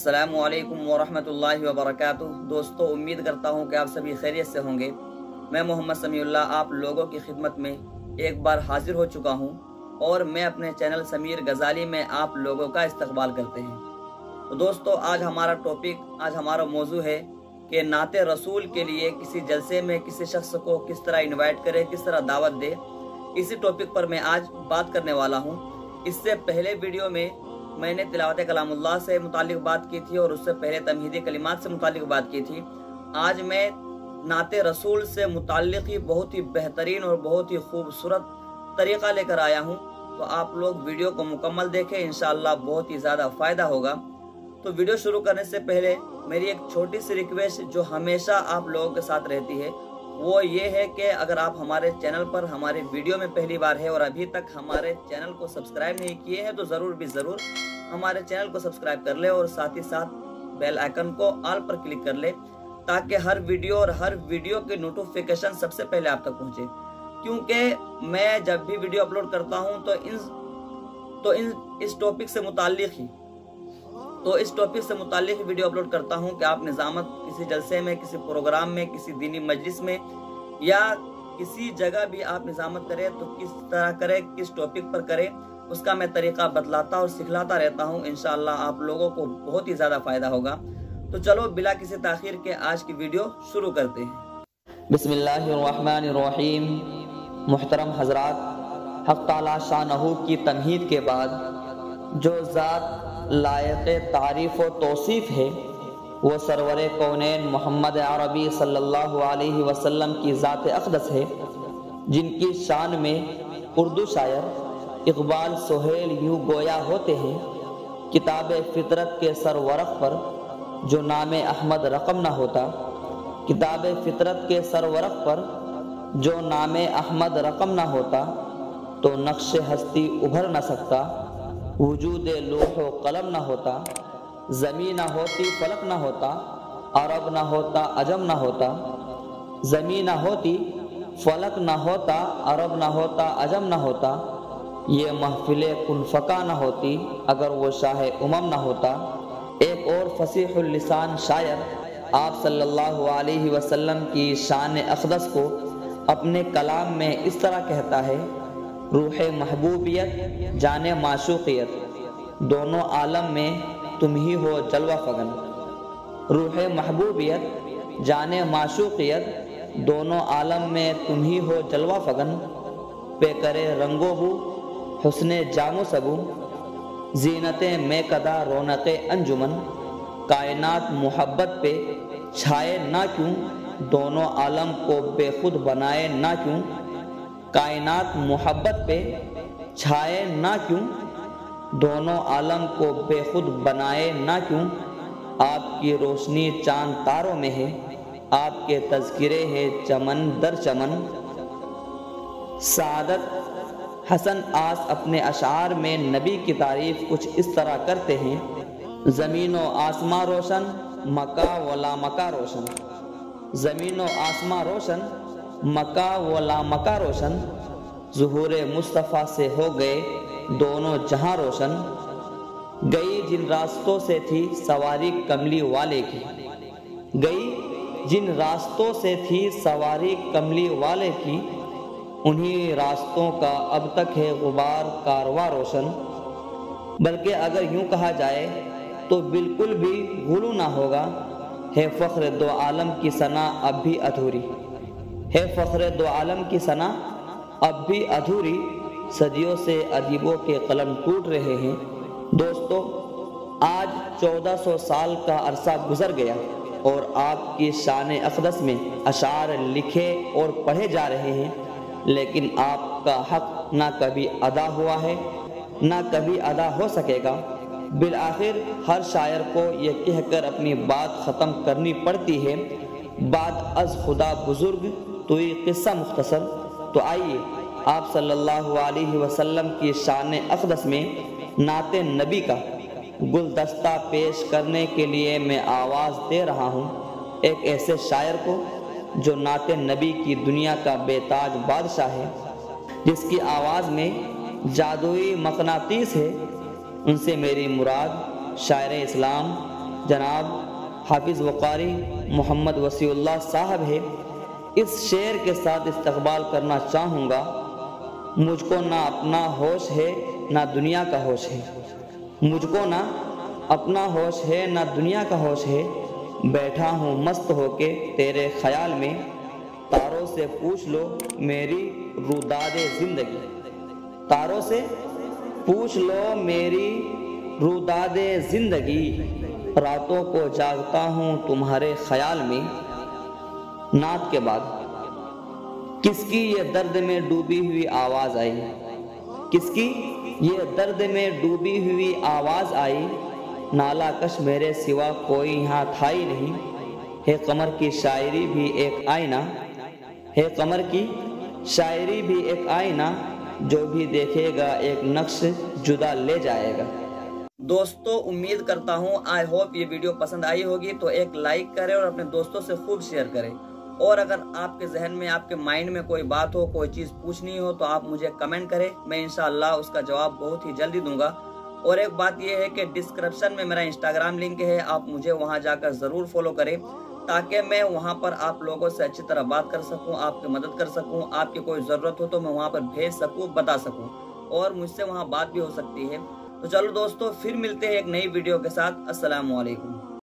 السلام علیکم ورحمۃ اللہ وبرکاتہ۔ دوستو، امید کرتا ہوں کہ آپ سبھی خیریت سے ہوں گے۔ میں محمد سمیع اللہ آپ لوگوں کی خدمت میں ایک بار حاضر ہو چکا ہوں اور میں اپنے چینل سمیر غزالی میں آپ لوگوں کا استقبال کرتے ہیں۔ تو دوستو، آج ہمارا موضوع ہے کہ نعت رسول کے لیے کسی جلسے میں کسی شخص کو کس طرح انوائٹ کرے، کس طرح دعوت دے۔ اسی ٹاپک پر میں آج بات کرنے والا ہوں۔ اس سے پہلے ویڈیو میں نے تلاوت کلام اللہ سے متعلق بات کی تھی اور اس سے پہلے تمہیدی کلمات سے متعلق بات کی تھی۔ آج میں نعت رسول سے متعلق ہی بہت ہی بہترین اور بہت ہی خوبصورت طریقہ لے کر آیا ہوں۔ تو آپ لوگ ویڈیو کو مکمل دیکھیں، انشاءاللہ بہت ہی زیادہ فائدہ ہوگا۔ تو ویڈیو شروع کرنے سے پہلے میری ایک چھوٹی سی ریکویسٹ جو ہمیشہ آپ لوگوں کے ساتھ رہتی ہے، وہ یہ ہے کہ اگر آپ ہمارے چینل پر ہمارے ویڈیو میں پہلی بار ہے اور ابھی تک ہمارے چینل کو سبسکرائب نہیں کیے ہیں تو ضرور ہمارے چینل کو سبسکرائب کر لے اور ساتھ ہی ساتھ بیل آئیکن کو آل پر کلک کر لے تاکہ ہر ویڈیو کی نوٹیفیکیشن سب سے پہلے آپ تک پہنچے۔ کیونکہ میں جب بھی ویڈیو اپلوڈ کرتا ہوں تو اس ٹاپک سے متعلق ویڈیو اپلوڈ کرتا ہوں کہ آپ نظامت کسی جلسے میں، کسی پروگرام میں، کسی دینی مجلس میں یا کسی جگہ بھی آپ نظامت کرے تو کس طرح کرے، کس ٹاپک پر کرے، اس کا میں طریقہ بتلاتا اور سکھلاتا رہتا ہوں۔ انشاءاللہ آپ لوگوں کو بہت ہی زیادہ فائدہ ہوگا۔ تو چلو بلا کسی تاخیر کے آج کی ویڈیو شروع کرتے ہیں۔ بسم اللہ الرحمن الرحیم۔ محترم حضرات، حق تعالی شانہ کی تمہید کے بعد جو ذات لائق تعریف و توصیف ہے وہ سرور کونین محمد عربی صلی اللہ علیہ وسلم کی ذات اقدس ہے، جن کی شان میں اردو شاعر اقبال سہیل یوں گویا ہوتے ہیں: کتاب فطرت کے سر ورق پر جو نام احمد رقم نہ ہوتا، کتاب فطرت کے سر ورق پر جو نام احمد رقم نہ ہوتا تو نقش ہستی ابھر نہ سکتا، وجود لوح و قلم نہ ہوتا، زمین نہ ہوتی فلک نہ ہوتا، عرب نہ ہوتا عجم نہ ہوتا، زمین نہ ہوتی فلک نہ ہوتا، عرب نہ ہوتا عجم نہ ہوتا، یہ محفل کن فقہ نہ ہوتی اگر وہ شاہ امم نہ ہوتا۔ ایک اور فصیح اللسان شاعر آپ صلی اللہ علیہ وسلم کی شان اقدس کو اپنے کلام میں اس طرح کہتا ہے: روح محبوبیت جان معشوقیت دونوں عالم میں تم ہی ہو جلوہ فگن۔ روح محبوبیت جان معشوقیت دونوں عالم میں تم ہی ہو جلوہ فگن، پہ کرے رنگو بو حسن جام و سبو، زینت میکدہ رونق انجمن، کائنات محبت پہ چھائے نہ کیوں دونوں عالم کو بے خود بنائے نہ کیوں، کائنات محبت پہ چھائے نہ کیوں دونوں عالم کو بے خود بنائے نہ کیوں، آپ کی روشنی چاند تاروں میں ہے، آپ کے تذکرے ہے چمن در چمن۔ سعادت حسن آس اپنے اشعار میں نبی کی تعریف کچھ اس طرح کرتے ہیں: زمین و آسماں روشن، مکہ و لامکہ روشن، زمین و آسماں روشن، مکہ و لامکہ روشن، ظہور مصطفیٰ سے ہو گئے دونوں جہاں روشن، گئی جن راستوں سے تھی سواری کملی والے کی، گئی جن راستوں سے تھی سواری کملی والے کی، انہی راستوں کا اب تک ہے غبار کارواں روشن۔ بلکہ اگر یوں کہا جائے تو بالکل بھی غلو نہ ہوگا، ہے فخر دو عالم کی ثنا اب بھی ادھوری، ہے فخر دو عالم کی ثنا اب بھی ادھوری، صدیوں سے ادیبوں کے قلم ٹوٹ رہے ہیں۔ دوستو، آج 1400 سال کا عرصہ گزر گیا اور آپ کی شان اقدس میں اشعار لکھے اور پڑھے جا رہے ہیں، لیکن آپ کا حق نہ کبھی ادا ہوا ہے نہ کبھی ادا ہو سکے گا۔ بالآخر ہر شاعر کو یہ کہہ کر اپنی بات ختم کرنی پڑتی ہے: بات از خدا بزرگ توئی قصہ مختصر۔ تو آئیے آپ صلی اللہ علیہ وسلم کی شان اقدس میں نعت نبی کا گلدستہ پیش کرنے کے لیے میں آواز دے رہا ہوں ایک ایسے شاعر کو جو نعت نبی کی دنیا کا بے تاج بادشاہ ہے، جس کی آواز میں جادوئی مقناطیس ہے۔ ان سے میری مراد شاعر اسلام جناب حافظ وقاری محمد وسیع اللہ صاحب ہے، اس شعر کے ساتھ استقبال کرنا چاہوں گا۔ مجھ کو نہ اپنا ہوش ہے نہ دنیا کا ہوش ہے، مجھ کو نہ اپنا ہوش ہے نہ دنیا کا ہوش ہے، بیٹھا ہوں مست ہو کے تیرے خیال میں، تاروں سے پوچھ لو میری روداد زندگی، تاروں سے پوچھ لو میری روداد زندگی، راتوں کو جاگتا ہوں تمہارے خیال میں۔ نعت کے بعد کس کی یہ درد میں ڈوبی ہوئی آواز آئی، کس کی یہ درد میں ڈوبی ہوئی آواز آئی، نالا کش میرے سوا کوئی یہاں تھا ہی نہیں، ہے قمر کی شاعری بھی ایک آئینہ، ہے قمر کی شاعری بھی ایک آئینہ، جو بھی دیکھے گا ایک نقش جدا لے جائے گا۔ دوستو امید کرتا ہوں آئی ہوپ یہ ویڈیو پسند آئی ہوگی، تو ایک لائک کریں اور اپنے دوستوں سے خوب شیئر کریں، اور اگر آپ کے ذہن میں آپ کے مائنڈ میں کوئی بات ہو، کوئی چیز پوچھنی ہو تو آپ مجھے کمنٹ کریں، میں انشاءاللہ اس کا جواب بہت ہی جلدی دوں گا۔ اور ایک بات یہ ہے کہ ڈسکرپشن میں میرا انسٹاگرام لنک ہے، آپ مجھے وہاں جا کر ضرور فالو کریں، تاکہ میں وہاں پر آپ لوگوں سے اچھی طرح بات کر سکوں، آپ کی مدد کر سکوں، آپ کی کوئی ضرورت ہو تو میں وہاں پر بھیج سکوں، بتا سکوں، اور مجھ سے وہاں بات بھی ہو سکتی ہے۔ تو چلو دوستو، پھر ملتے ہیں ایک نئی ویڈیو کے ساتھ۔ السلام علیکم۔